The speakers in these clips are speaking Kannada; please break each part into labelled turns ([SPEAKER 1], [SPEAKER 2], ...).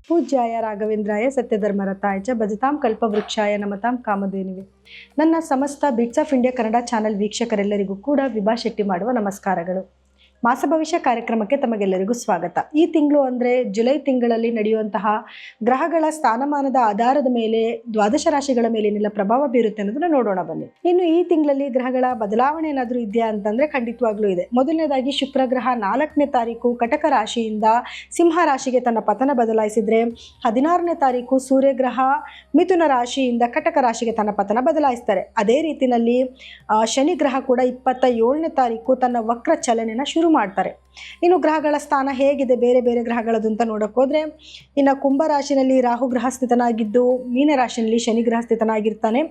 [SPEAKER 1] ಪೂಜ್ಯಾಯ ರಾಘವೇಂದ್ರಾಯ ಸತ್ಯಧರ್ಮರತಾಯ ಚ ಭಜತಾಂ ಕಲ್ಪವೃಕ್ಷಾಯ ನಮತಾಂ ಕಾಮಧೇನುವೆ. ನನ್ನ ಸಮಸ್ತ bits of India Kannada channel ವೀಕ್ಷಕರೆಲ್ಲರಿಗೂ ಕೂಡ ವಿಭಾ ಶೆಟ್ಟಿ ಮಾಡುವ ನಮಸ್ಕಾರಗಳು. ಮಾಸ ಭವಿಷ್ಯ ಕಾರ್ಯಕ್ರಮಕ್ಕೆ ತಮಗೆಲ್ಲರಿಗೂ ಸ್ವಾಗತ. ಈ ತಿಂಗಳು ಅಂದರೆ ಜುಲೈ ತಿಂಗಳಲ್ಲಿ ನಡೆಯುವಂತಹ ಗ್ರಹಗಳ ಸ್ಥಾನಮಾನದ ಆಧಾರದ ಮೇಲೆ ದ್ವಾದಶ ರಾಶಿಗಳ ಮೇಲೆ ಏನೆಲ್ಲ ಪ್ರಭಾವ ಬೀರುತ್ತೆ ಅನ್ನೋದನ್ನ ನೋಡೋಣ ಬನ್ನಿ. ಇನ್ನು ಈ ತಿಂಗಳಲ್ಲಿ ಗ್ರಹಗಳ ಬದಲಾವಣೆ ಏನಾದರೂ ಇದೆಯಾ ಅಂತಂದ್ರೆ ಖಂಡಿತವಾಗ್ಲೂ ಇದೆ. ಮೊದಲನೇದಾಗಿ ಶುಕ್ರ ಗ್ರಹ 4ನೇ ತಾರೀಕು ಕಟಕ ರಾಶಿಯಿಂದ ಸಿಂಹ ರಾಶಿಗೆ ತನ್ನ ಪತನ ಬದಲಾಯಿಸಿದ್ರೆ, 16ನೇ ತಾರೀಕು ಸೂರ್ಯ ಗ್ರಹ ಮಿಥುನ ರಾಶಿಯಿಂದ ಕಟಕ ರಾಶಿಗೆ ತನ್ನ ಪತನ ಬದಲಾಯಿಸ್ತಾರೆ. ಅದೇ ರೀತಿಯಲ್ಲಿ ಶನಿ ಗ್ರಹ ಕೂಡ 27ನೇ ತಾರೀಕು ತನ್ನ ವಕ್ರ ಚಲನೆನ ಶುರು ಮಾಡ್ತಾರೆ. ಇನ್ನು ಗ್ರಹಗಳ ಸ್ಥಾನ ಹೇಗಿದೆ ಬೇರೆ ಬೇರೆ ಗ್ರಹಗಳದ್ದು ಅಂತ ನೋಡಕ್ ಹೋದ್ರೆ, ಇನ್ನು ಕುಂಭ ರಾಶಿನಲ್ಲಿ ರಾಹು ಗ್ರಹ ಸ್ಥಿತನಾಗಿದ್ದು, ಮೀನ ರಾಶಿನಲ್ಲಿ ಶನಿ ಗ್ರಹ ಸ್ಥಿತನಾಗಿರ್ತಾನೆ.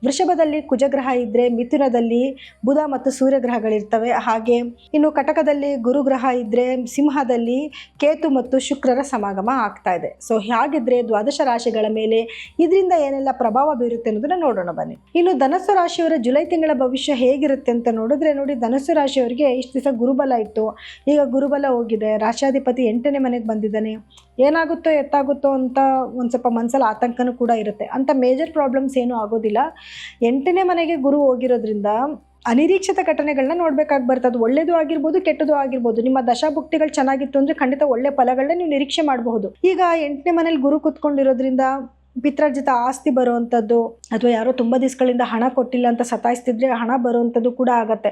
[SPEAKER 1] ವೃಷಭದಲ್ಲಿ ಕುಜಗ್ರಹ ಇದ್ರೆ, ಮಿಥುನದಲ್ಲಿ ಬುಧ ಮತ್ತು ಸೂರ್ಯ ಗ್ರಹಗಳಿರ್ತವೆ. ಹಾಗೆ ಇನ್ನು ಕಟಕದಲ್ಲಿ ಗುರು ಗ್ರಹ ಇದ್ರೆ, ಸಿಂಹದಲ್ಲಿ ಕೇತು ಮತ್ತು ಶುಕ್ರರ ಸಮಾಗಮ ಆಗ್ತಾ ಇದೆ. ಸೊ ಹಾಗಿದ್ರೆ ದ್ವಾದಶ ರಾಶಿಗಳ ಮೇಲೆ ಇದರಿಂದ ಏನೆಲ್ಲ ಪ್ರಭಾವ ಬೀರುತ್ತೆ ಅನ್ನೋದನ್ನ ನೋಡೋಣ ಬನ್ನಿ. ಇನ್ನು ಧನಸ್ಸು ರಾಶಿಯವರ ಜುಲೈ ತಿಂಗಳ ಭವಿಷ್ಯ ಹೇಗಿರುತ್ತೆ ಅಂತ ನೋಡಿದ್ರೆ, ನೋಡಿ, ಧನಸ್ಸು ರಾಶಿಯವರಿಗೆ ಇಷ್ಟು ದಿವಸ ಗುರುಬಲ ಇತ್ತು, ಈಗ ಗುರುಬಲ ಹೋಗಿದೆ. ರಾಶಾಧಿಪತಿ 8ನೇ ಮನೆಗೆ ಬಂದಿದ್ದಾನೆ. ಏನಾಗುತ್ತೋ ಎತ್ತಾಗುತ್ತೋ ಅಂತ ಒಂದು ಸ್ವಲ್ಪ ಮನಸ್ಸಲ್ಲಿ ಆತಂಕನೂ ಕೂಡ ಇರುತ್ತೆ. ಅಂತ ಮೇಜರ್ ಪ್ರಾಬ್ಲಮ್ಸ್ ಏನೂ ಆಗೋದಿಲ್ಲ. 8ನೇ ಮನೆಗೆ ಗುರು ಹೋಗಿರೋದ್ರಿಂದ ಅನಿರೀಕ್ಷಿತ ಘಟನೆಗಳನ್ನ ನೋಡ್ಬೇಕಾಗಿ ಬರ್ತದೆ. ಅದು ಒಳ್ಳೇದು ಆಗಿರ್ಬೋದು, ಕೆಟ್ಟದ್ದು ಆಗಿರ್ಬೋದು. ನಿಮ್ಮ ದಶಾಭುಕ್ತಿಗಳು ಚೆನ್ನಾಗಿತ್ತು ಅಂದ್ರೆ ಖಂಡಿತ ಒಳ್ಳೆ ಫಲಗಳನ್ನ ನೀವು ನಿರೀಕ್ಷೆ ಮಾಡಬಹುದು. ಈಗ 8ನೇ ಮನೇಲಿ ಗುರು ಕುತ್ಕೊಂಡಿರೋದ್ರಿಂದ ಪಿತ್ರಾರ್ಜಿತ ಆಸ್ತಿ ಬರುವಂಥದ್ದು, ಅಥವಾ ಯಾರೋ ತುಂಬ ದಿವಸಗಳಿಂದ ಹಣ ಕೊಟ್ಟಿಲ್ಲ ಅಂತ ಸತಾಯಿಸ್ತಿದ್ರೆ ಹಣ ಬರುವಂಥದ್ದು ಕೂಡ ಆಗತ್ತೆ.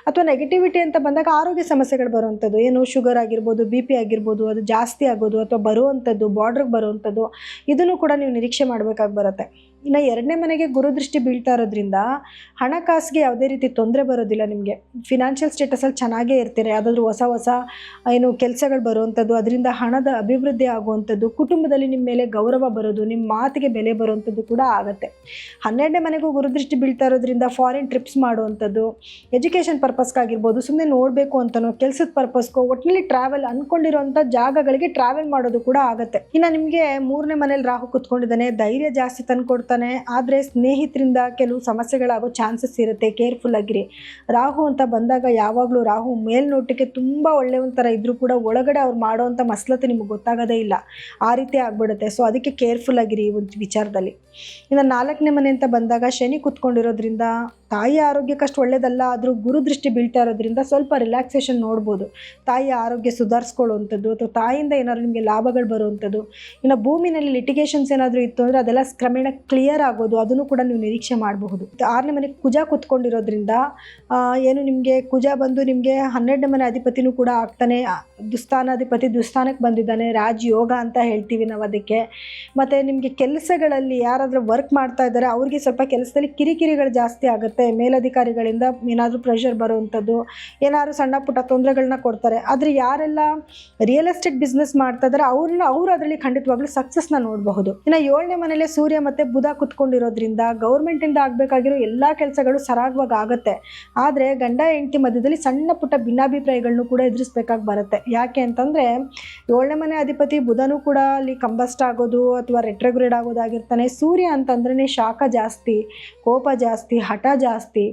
[SPEAKER 1] ಅಥವಾ ನೆಗೆಟಿವಿಟಿ ಅಂತ ಬಂದಾಗ ಆರೋಗ್ಯ ಸಮಸ್ಯೆಗಳು ಬರುವಂಥದ್ದು, ಏನು ಶುಗರ್ ಆಗಿರ್ಬೋದು, BP ಆಗಿರ್ಬೋದು, ಅದು ಜಾಸ್ತಿ ಆಗೋದು ಅಥವಾ ಬರುವಂಥದ್ದು, ಬಾರ್ಡ್ರಿಗೆ ಬರುವಂಥದ್ದು, ಇದನ್ನು ಕೂಡ ನೀವು ನಿರೀಕ್ಷೆ ಮಾಡಬೇಕಾಗಿ ಬರುತ್ತೆ. ಇನ್ನು 2ನೇ ಮನೆಗೆ ಗುರುದೃಷ್ಟಿ ಬೀಳ್ತಾ ಇರೋದ್ರಿಂದ ಹಣಕಾಸಿಗೆ ಯಾವುದೇ ರೀತಿ ತೊಂದರೆ ಬರೋದಿಲ್ಲ. ನಿಮಗೆ ಫಿನಾನ್ಷಿಯಲ್ ಸ್ಟೇಟಸಲ್ಲಿ ಚೆನ್ನಾಗೇ ಇರ್ತೀರ. ಯಾವುದಾದ್ರೂ ಹೊಸ ಏನು ಕೆಲಸಗಳು ಬರುವಂಥದ್ದು, ಅದರಿಂದ ಹಣದ ಅಭಿವೃದ್ಧಿ ಆಗುವಂಥದ್ದು, ಕುಟುಂಬದಲ್ಲಿ ನಿಮ್ಮ ಮೇಲೆ ಗೌರವ ಬರೋದು, ನಿಮ್ಮ ಮಾತಿಗೆ ಬೆಲೆ ಬರುವಂಥದ್ದು ಕೂಡ ಆಗುತ್ತೆ. 12ನೇ ಮನೆಗೂ ಗುರುದೃಷ್ಟಿ ಬೀಳ್ತಾ ಇರೋದ್ರಿಂದ ಫಾರಿನ್ ಟ್ರಿಪ್ಸ್ ಮಾಡುವಂಥದ್ದು, ಎಜುಕೇಷನ್ ಪರ್ಪಸ್ಗಾಗಿರ್ಬೋದು, ಸುಮ್ಮನೆ ನೋಡಬೇಕು ಅಂತನೋ, ಕೆಲಸದ ಪರ್ಪಸ್ಗೋ, ಒಟ್ಟಿನಲ್ಲಿ ಟ್ರಾವೆಲ್ ಅಂದ್ಕೊಂಡಿರೋಂಥ ಜಾಗಗಳಿಗೆ ಟ್ರಾವೆಲ್ ಮಾಡೋದು ಕೂಡ ಆಗುತ್ತೆ. ಇನ್ನು ನಿಮಗೆ 3ನೇ ಮನೇಲಿ ರಾಹು ಕುತ್ಕೊಂಡಿದ್ದಾನೆ, ಧೈರ್ಯ ಜಾಸ್ತಿ ತಂದುಕೊಡ್ತಾನೆ. ಆದರೆ ಸ್ನೇಹಿತರಿಂದ ಕೆಲವು ಸಮಸ್ಯೆಗಳಾಗೋ ಚಾನ್ಸಸ್ ಇರುತ್ತೆ. ಕೇರ್ಫುಲ್ ಆಗಿರಿ. ರಾಹು ಅಂತ ಬಂದಾಗ ಯಾವಾಗಲೂ ರಾಹು ಮೇಲ್ನೋಟಕ್ಕೆ ತುಂಬ ಒಳ್ಳೆಯೊಂಥರ ಇದ್ರೂ ಕೂಡ ಒಳಗಡೆ ಅವ್ರು ಮಾಡೋವಂಥ ಮಸಲತ್ತು ನಿಮಗೆ ಗೊತ್ತಾಗೋದೇ ಇಲ್ಲ. ಆ ರೀತಿ ಆಗ್ಬಿಡುತ್ತೆ. ಸೊ ಅದಕ್ಕೆ ಕೇರ್ಫುಲ್ ಆಗಿರಿ ಈ ಒಂದು ವಿಚಾರದಲ್ಲಿ. ಇನ್ನು 4ನೇ ಮನೆ ಅಂತ ಬಂದಾಗ ಶನಿ ಕುತ್ಕೊಂಡಿರೋದ್ರಿಂದ ತಾಯಿ ಆರೋಗ್ಯಕ್ಕಷ್ಟು ಒಳ್ಳೇದಲ್ಲ. ಆದರೂ ಗುರುದೃಷ್ಟಿ ಬೀಳ್ತಾ ಇರೋದ್ರಿಂದ ಸ್ವಲ್ಪ ರಿಲ್ಯಾಕ್ಸೇಷನ್ ನೋಡ್ಬೋದು. ತಾಯಿಯ ಆರೋಗ್ಯ ಸುಧಾರಿಸ್ಕೊಳ್ಳುವಂಥದ್ದು ಅಥವಾ ತಾಯಿಯಿಂದ ಏನಾದರೂ ನಿಮಗೆ ಲಾಭಗಳು ಬರುವಂಥದ್ದು. ಇನ್ನು ಭೂಮಿನಲ್ಲಿ ಲಿಟಿಗೇಷನ್ಸ್ ಏನಾದರೂ ಇತ್ತು ಅಂದರೆ ಅದೆಲ್ಲ ಕ್ರಮೇಣ ಕ್ಲಿಯರ್ ಆಗೋದು, ಅದನ್ನು ಕೂಡ ನೀವು ನಿರೀಕ್ಷೆ ಮಾಡಬಹುದು. 6ನೇ ಮನೆಗೆ ಕುಜ ಕುತ್ಕೊಂಡಿರೋದ್ರಿಂದ ಏನು ನಿಮಗೆ ಕುಜ ಬಂದು ನಿಮಗೆ 12ನೇ ಮನೆ ಅಧಿಪತಿನೂ ಕೂಡ ಆಗ್ತಾನೆ. ದುಸ್ಥಾನಾಧಿಪತಿ ದುಸ್ಥಾನಕ್ಕೆ ಬಂದಿದ್ದಾನೆ. ರಾಜಯೋಗ ಅಂತ ಹೇಳ್ತೀವಿ ನಾವು ಅದಕ್ಕೆ. ಮತ್ತು ನಿಮಗೆ ಕೆಲಸಗಳಲ್ಲಿ ಯಾರಾದರೂ ವರ್ಕ್ ಮಾಡ್ತಾ ಇದ್ದಾರೆ ಅವ್ರಿಗೆ ಸ್ವಲ್ಪ ಕೆಲಸದಲ್ಲಿ ಕಿರಿಕಿರಿಗಳು ಜಾಸ್ತಿ ಆಗುತ್ತೆ. ಮೇಲಧಿಕಾರಿಗಳಿಂದ ಏನಾದರೂ ಪ್ರೆಷರ್ ಬರುವಂಥದ್ದು, ಏನಾದರೂ ಸಣ್ಣ ಪುಟ್ಟ ತೊಂದರೆಗಳನ್ನ ಕೊಡ್ತಾರೆ. ಆದರೆ ಯಾರೆಲ್ಲ ರಿಯಲ್ ಎಸ್ಟೇಟ್ ಬಿಸ್ನೆಸ್ ಮಾಡ್ತಾ ಇದ್ದಾರೆ ಅವರು ಅದರಲ್ಲಿ ಖಂಡಿತವಾಗ್ಲೂ ಸಕ್ಸಸ್ನ ನೋಡಬಹುದು. ಇನ್ನು 7ನೇ ಮನೇಲೆ ಸೂರ್ಯ ಮತ್ತು ಬುಧ ಕುತ್ಕೊಂಡಿರೋದ್ರಿಂದ ಗೌರ್ಮೆಂಟಿಂದ ಆಗಬೇಕಾಗಿರೋ ಎಲ್ಲ ಕೆಲಸಗಳು ಸರಾಗವಾಗಿ ಆಗುತ್ತೆ. ಆದರೆ ಗಂಡ ಹೆಂಡತಿ ಮಧ್ಯದಲ್ಲಿ ಸಣ್ಣ ಪುಟ್ಟ ಭಿನ್ನಾಭಿಪ್ರಾಯಗಳನ್ನು ಕೂಡ ಎದುರಿಸಬೇಕಾಗಿ ಬರುತ್ತೆ. ಯಾಕೆ ಅಂತಂದರೆ 7ನೇ ಮನೆ ಅಧಿಪತಿ ಬುಧನೂ ಕೂಡ ಅಲ್ಲಿ ಕಂಬಸ್ಟ್ ಆಗೋದು ಅಥವಾ ರೆಟ್ರೋಗ್ರೇಡ್ ಆಗೋದಾಗಿರ್ತಾನೆ. ಸೂರ್ಯ ಅಂತಂದ್ರೆ ಶಾಖ ಜಾಸ್ತಿ, ಕೋಪ ಜಾಸ್ತಿ, ಹಠ ಜಾಸ್ತಿ.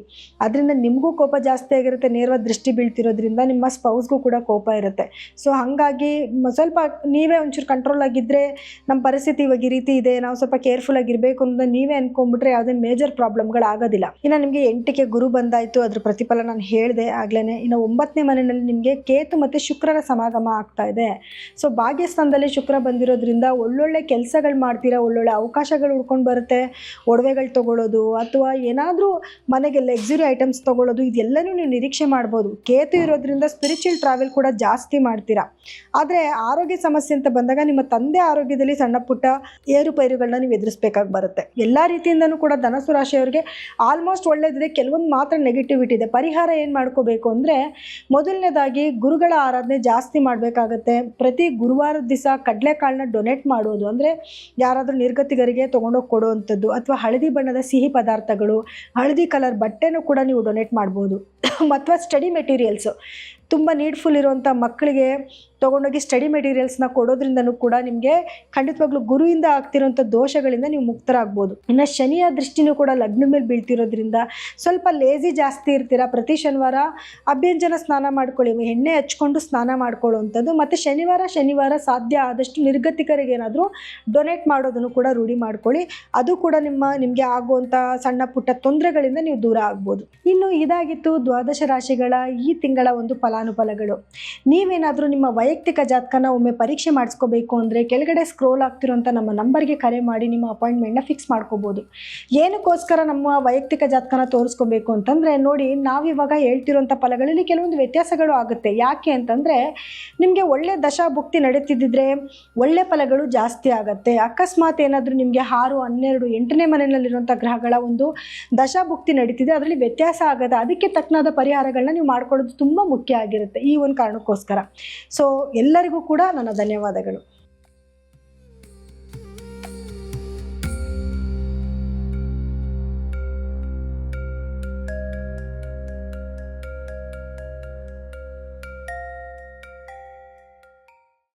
[SPEAKER 1] ಅದರಿಂದ ನಿಮಗೂ ಕೋಪ ಜಾಸ್ತಿ ಆಗಿರುತ್ತೆ. ನೇರವಾದ ದೃಷ್ಟಿ ಬೀಳ್ತಿರೋದ್ರಿಂದ ನಿಮ್ಮ ಸ್ಪೌಸ್ಗೂ ಕೂಡ ಕೋಪ ಇರುತ್ತೆ. ಸೊ ಹಾಗಾಗಿ ಸ್ವಲ್ಪ ನೀವೇ ಒಂಚೂರು ಕಂಟ್ರೋಲ್ ಆಗಿದ್ದರೆ, ನಮ್ಮ ಪರಿಸ್ಥಿತಿ ಇವಾಗ ಈ ರೀತಿ ಇದೆ, ನಾವು ಸ್ವಲ್ಪ ಕೇರ್ಫುಲ್ ಆಗಿರಬೇಕು ಅನ್ನೋದನ್ನ ನೀವೇ ಅನ್ಕೊಂಡ್ಬಿಟ್ರೆ ಯಾವುದೇ ಮೇಜರ್ ಪ್ರಾಬ್ಲಮ್ಗಳು ಆಗೋದಿಲ್ಲ. ಇನ್ನು ನಿಮಗೆ 8ಕ್ಕೆ ಗುರು ಬಂದಾಯಿತು, ಅದ್ರ ಪ್ರತಿಫಲ ನಾನು ಹೇಳಿದೆ ಆಗ್ಲೇ. ಇನ್ನು 9ನೇ ಮನೆಯಲ್ಲಿ ನಿಮಗೆ ಕೇತು ಮತ್ತು ಶುಕ್ರರ ಸಮಾಗಮ ಆಗ್ತಾ ಇದೆ. ಸೊ ಭಾಗ್ಯಸ್ಥಾನದಲ್ಲಿ ಶುಕ್ರ ಬಂದಿರೋದ್ರಿಂದ ಒಳ್ಳೊಳ್ಳೆ ಕೆಲಸಗಳು ಮಾಡ್ತೀರಾ, ಒಳ್ಳೊಳ್ಳೆ ಅವಕಾಶಗಳು ಹುಡ್ಕೊಂಡು ಬರುತ್ತೆ. ಒಡವೆಗಳು ತೊಗೊಳ್ಳೋದು ಅಥವಾ ಏನಾದರೂ ಮನೆಗೆ ಲಕ್ಸುರಿ ಐಟಮ್ಸ್ ತೊಗೊಳ್ಳೋದು, ಇದೆಲ್ಲನೂ ನೀವು ನಿರೀಕ್ಷೆ ಮಾಡ್ಬೋದು. ಕೇತು ಇರೋದ್ರಿಂದ ಸ್ಪಿರಿಚುವಲ್ ಟ್ರಾವೆಲ್ ಕೂಡ ಜಾಸ್ತಿ ಮಾಡ್ತೀರಾ. ಆದರೆ ಆರೋಗ್ಯ ಸಮಸ್ಯೆ ಅಂತ ಬಂದಾಗ ನಿಮ್ಮ ತಂದೆ ಆರೋಗ್ಯದಲ್ಲಿ ಸಣ್ಣ ಪುಟ್ಟ ಏರುಪೈರುಗಳನ್ನ ನೀವು ಎದುರಿಸಬೇಕಾಗಿ ಬರುತ್ತೆ. ಎಲ್ಲ ರೀತಿಯಿಂದನೂ ಕೂಡ ಧನಸ್ಸು ರಾಶಿಯವರಿಗೆ ಆಲ್ಮೋಸ್ಟ್ ಒಳ್ಳೇದಿದೆ. ಕೆಲವೊಂದು ಮಾತ್ರ ನೆಗೆಟಿವಿಟಿ ಇದೆ. ಪರಿಹಾರ ಏನು ಮಾಡ್ಕೋಬೇಕು ಅಂದರೆ, ಮೊದಲನೇದಾಗಿ ಗುರುಗಳ ಆರಾಧನೆ ಜಾಸ್ತಿ ಮಾಡಬೇಕಾಗತ್ತೆ. ಪ್ರತಿ ಗುರುವಾರದ ದಿವಸ ಕಡಲೆಕಾಳನ್ನ ಡೊನೇಟ್ ಮಾಡೋದು, ಅಂದರೆ ಯಾರಾದರೂ ನಿರ್ಗತಿಗರಿಗೆ ತೊಗೊಂಡೋಗಿ ಕೊಡುವಂಥದ್ದು, ಅಥವಾ ಹಳದಿ ಬಣ್ಣದ ಸಿಹಿ ಪದಾರ್ಥಗಳು, ಹಳದಿ ಕಲರ್ ಬಟ್ಟೆನೂ ಕೂಡ ನೀವು ಡೊನೇಟ್ ಮಾಡ್ಬೋದು. ಅಥವಾ ಸ್ಟಡಿ ಮೆಟೀರಿಯಲ್ಸು, ತುಂಬ ನೀಡ್ಫುಲ್ ಇರುವಂಥ ಮಕ್ಕಳಿಗೆ ತೊಗೊಂಡೋಗಿ ಸ್ಟಡಿ ಮೆಟೀರಿಯಲ್ಸ್ನ ಕೊಡೋದ್ರಿಂದನೂ ಕೂಡ ನಿಮಗೆ ಖಂಡಿತವಾಗ್ಲೂ ಗುರುವಿಂದ ಆಗ್ತಿರೋಂಥ ದೋಷಗಳಿಂದ ನೀವು ಮುಕ್ತರಾಗ್ಬೋದು. ಇನ್ನು ಶನಿಯ ದೃಷ್ಟಿನೂ ಕೂಡ ಲಗ್ನದ ಮೇಲೆ ಬೀಳ್ತಿರೋದ್ರಿಂದ ಸ್ವಲ್ಪ ಲೇಜಿ ಜಾಸ್ತಿ ಇರ್ತೀರಾ. ಪ್ರತಿ ಶನಿವಾರ ಅಭ್ಯಂಜನ ಸ್ನಾನ ಮಾಡ್ಕೊಳ್ಳಿ, ಎಣ್ಣೆ ಹಚ್ಕೊಂಡು ಸ್ನಾನ ಮಾಡ್ಕೊಳ್ಳುವಂಥದ್ದು. ಮತ್ತು ಶನಿವಾರ ಸಾಧ್ಯ ಆದಷ್ಟು ನಿರ್ಗತಿಕರಿಗೆ ಏನಾದರೂ ಡೊನೇಟ್ ಮಾಡೋದನ್ನು ಕೂಡ ರೂಢಿ ಮಾಡ್ಕೊಳ್ಳಿ. ಅದು ಕೂಡ ನಿಮಗೆ ಆಗುವಂಥ ಸಣ್ಣ ಪುಟ್ಟ ತೊಂದರೆಗಳಿಂದ ನೀವು ದೂರ ಆಗ್ಬೋದು. ಇನ್ನು ಇದಾಗಿತ್ತು ದ್ವಾದಶ ರಾಶಿಗಳ ಈ ತಿಂಗಳ ಒಂದು ಫಲಾನುಫಲಗಳು. ನೀವೇನಾದರೂ ನಿಮ್ಮ ವೈಯಕ್ತಿಕ ಜಾತಕನ ಒಮ್ಮೆ ಪರೀಕ್ಷೆ ಮಾಡಿಸ್ಕೋಬೇಕು ಅಂದರೆ ಕೆಳಗಡೆ ಸ್ಕ್ರೋಲ್ ಆಗ್ತಿರೋಂಥ ನಮ್ಮ ನಂಬರ್ಗೆ ಕರೆ ಮಾಡಿ ನಿಮ್ಮ ಅಪಾಯಿಂಟ್ಮೆಂಟ್ನ ಫಿಕ್ಸ್ ಮಾಡ್ಕೋಬೋದು. ಏನಕ್ಕೋಸ್ಕರ ನಮ್ಮ ವೈಯಕ್ತಿಕ ಜಾತಕನ ತೋರಿಸ್ಕೋಬೇಕು ಅಂತಂದರೆ, ನೋಡಿ ನಾವಿವಾಗ ಹೇಳ್ತಿರೋಂಥ ಫಲಗಳಲ್ಲಿ ಕೆಲವೊಂದು ವ್ಯತ್ಯಾಸಗಳು ಆಗುತ್ತೆ. ಯಾಕೆ ಅಂತಂದರೆ, ನಿಮಗೆ ಒಳ್ಳೆ ದಶಾಭುಕ್ತಿ ನಡೀತಿದ್ದರೆ ಒಳ್ಳೆ ಫಲಗಳು ಜಾಸ್ತಿ ಆಗುತ್ತೆ. ಅಕಸ್ಮಾತ್ ಏನಾದರೂ ನಿಮಗೆ 6, 12, 8ನೇ ಮನೆಯಲ್ಲಿರುವಂಥ ಗ್ರಹಗಳ ಒಂದು ದಶಾಭುಕ್ತಿ ನಡೀತಿದೆ, ಅದರಲ್ಲಿ ವ್ಯತ್ಯಾಸ ಆಗುತ್ತೆ. ಅದಕ್ಕೆ ತಕ್ಕನಾದ ಪರಿಹಾರಗಳನ್ನ ನೀವು ಮಾಡ್ಕೊಳ್ಳೋದು ತುಂಬ ಮುಖ್ಯ ಆಗಿರುತ್ತೆ ಈ ಒಂದು ಕಾರಣಕ್ಕೋಸ್ಕರ. ಸೊ ಎಲ್ಲರಿಗೂ ಕೂಡ ನನ್ನ ಧನ್ಯವಾದಗಳು.